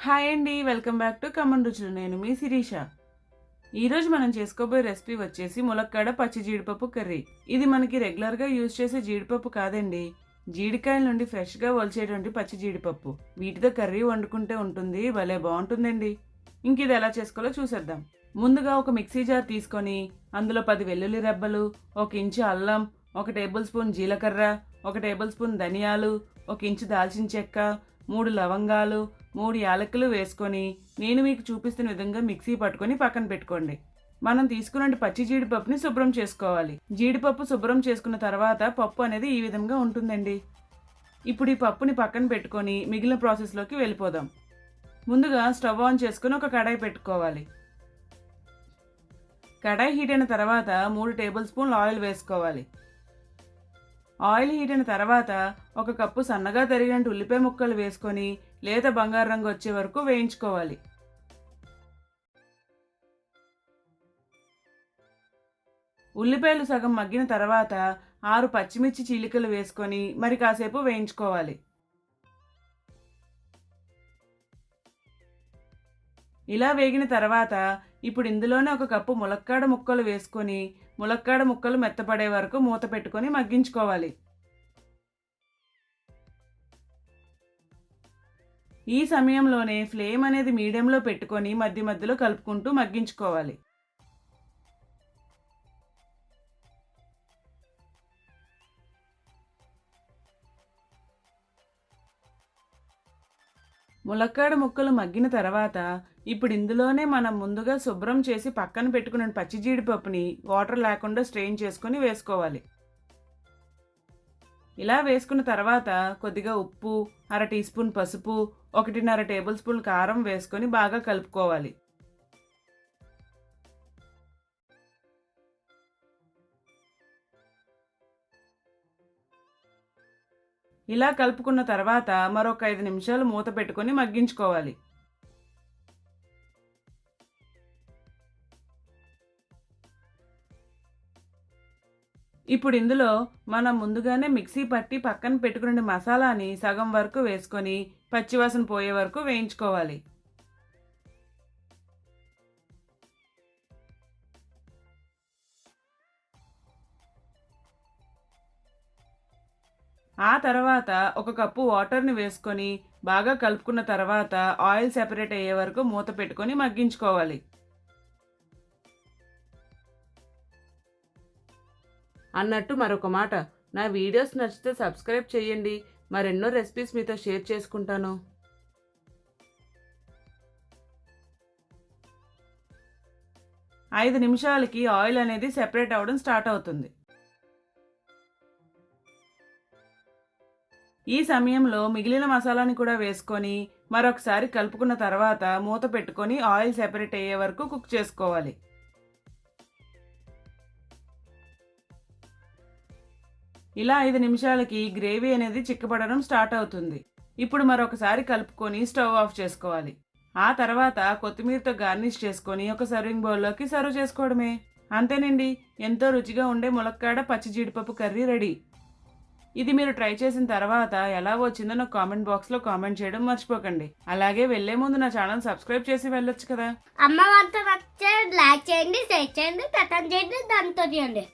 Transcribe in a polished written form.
Hi అండి, welcome back to come on రుచులు. నేను మీ శిరీష. ఈరోజు మనం చేసుకోబోయే రెసిపీ వచ్చేసి ములక్కాడ పచ్చి జీడిపప్పు కర్రీ. ఇది మనకి రెగ్యులర్గా యూజ్ చేసే జీడిపప్పు కాదండి, జీడికాయల నుండి ఫ్రెష్గా ఒలిచేటువంటి పచ్చి జీడిపప్పు. వీటితో కర్రీ వండుకుంటే ఉంటుంది, భలే బాగుంటుందండి. ఇంక ఇది ఎలా చేసుకోవాలో చూసేద్దాం. ముందుగా ఒక మిక్సీ జార్ తీసుకొని అందులో 10 వెల్లుల్లి రెబ్బలు, 1 ఇంచు అల్లం, 1 టేబుల్ స్పూన్ జీలకర్ర, 1 టేబుల్ స్పూన్ ధనియాలు, 1 ఇంచు దాల్చిన చెక్క, 3 లవంగాలు, 3 యాలకులు వేసుకొని నేను మీకు చూపిస్తున్న విధంగా మిక్సీ పట్టుకొని పక్కన పెట్టుకోండి. మనం తీసుకున్న పచ్చి జీడిపప్పుని శుభ్రం చేసుకోవాలి. జీడిపప్పు శుభ్రం చేసుకున్న తర్వాత పప్పు అనేది ఈ విధంగా ఉంటుందండి. ఇప్పుడు ఈ పప్పుని పక్కన పెట్టుకొని మిగిలిన ప్రాసెస్లోకి వెళ్ళిపోదాం. ముందుగా స్టవ్ ఆన్ చేసుకుని ఒక కడాయి పెట్టుకోవాలి. కడాయి హీట్ అయిన తర్వాత 3 టేబుల్ స్పూన్లు ఆయిల్ వేసుకోవాలి. ఆయిల్ హీట్ అయిన తర్వాత 1 కప్పు సన్నగా తరిగిన ఉల్లిపాయ ముక్కలు వేసుకొని లేత బంగారు రంగు వచ్చే వరకు వేయించుకోవాలి. ఉల్లిపాయలు సగం మగ్గిన తర్వాత 6 పచ్చిమిర్చి చీలికలు వేసుకొని మరి కాసేపు వేయించుకోవాలి. ఇలా వేగిన తర్వాత ఇప్పుడు ఇందులోనే 1 కప్పు ములక్కాడ ముక్కలు వేసుకొని ములక్కాడ ముక్కలు మెత్తపడే వరకు మూత పెట్టుకొని మగ్గించుకోవాలి. ఈ సమయంలోనే ఫ్లేమ్ అనేది మీడియంలో పెట్టుకొని మధ్య మధ్యలో కలుపుకుంటూ మగ్గించుకోవాలి. ములక్కాడ ముక్కలు మగ్గిన తర్వాత ఇప్పుడు ఇందులోనే మనం ముందుగా శుభ్రం చేసి పక్కన పెట్టుకున్న పచ్చి జీడిపప్పుని వాటర్ లేకుండా స్ట్రెయిన్ చేసుకొని వేసుకోవాలి. ఇలా వేసుకున్న తర్వాత కొద్దిగా ఉప్పు, 1/2 టీ స్పూన్ పసుపు, 1.5 టేబుల్ స్పూన్ కారం వేసుకొని బాగా కలుపుకోవాలి. ఇలా కలుపుకున్న తర్వాత మరొక 5 నిమిషాలు మూత పెట్టుకొని మగ్గించుకోవాలి. ఇప్పుడు ఇందులో మనం ముందుగానే మిక్సీ పట్టి పక్కన పెట్టుకునే మసాలాని సగం వరకు వేసుకొని పచ్చివాసన పోయే వరకు వేయించుకోవాలి. ఆ తర్వాత 1 కప్పు వాటర్ని వేసుకొని బాగా కలుపుకున్న తర్వాత ఆయిల్ సెపరేట్ అయ్యే వరకు మూత పెట్టుకొని మగ్గించుకోవాలి. అన్నట్టు మరొక మాట, నా వీడియోస్ నచ్చితే సబ్స్క్రైబ్ చేయండి. మరెన్నో రెసిపీస్ మీతో షేర్ చేసుకుంటాను. 5 నిమిషాలకి ఆయిల్ అనేది సెపరేట్ అవ్వడం స్టార్ట్ అవుతుంది. ఈ సమయంలో మిగిలిన మసాలాని కూడా వేసుకొని మరొకసారి కలుపుకున్న తర్వాత మూత పెట్టుకొని ఆయిల్ సెపరేట్ అయ్యే వరకు కుక్ చేసుకోవాలి. ఇలా 5 నిమిషాలకి గ్రేవీ అనేది చిక్కబడడం స్టార్ట్ అవుతుంది. ఇప్పుడు మరొకసారి కలుపుకొని స్టవ్ ఆఫ్ చేసుకోవాలి. ఆ తర్వాత కొత్తిమీరతో గార్నిష్ చేసుకొని ఒక సర్వింగ్ బౌల్లోకి సర్వ్ చేసుకోవడమే. అంతేనండి, ఎంతో రుచిగా ఉండే ములక్కాడ పచ్చి జీడిపప్పు కర్రీ రెడీ. ఇది మీరు ట్రై చేసిన తర్వాత ఎలా వచ్చిందో నాకు కామెంట్ బాక్స్లో కామెంట్ చేయడం మర్చిపోకండి. అలాగే వెళ్లే ముందు నా ఛానల్ సబ్స్క్రైబ్ చేసి వెళ్ళొచ్చు కదా. అమ్మ వంట లైక్ చేయండి, షేర్ చేయండి, సబ్స్క్రైబ్ చేయండి, దాంతో చేయండి.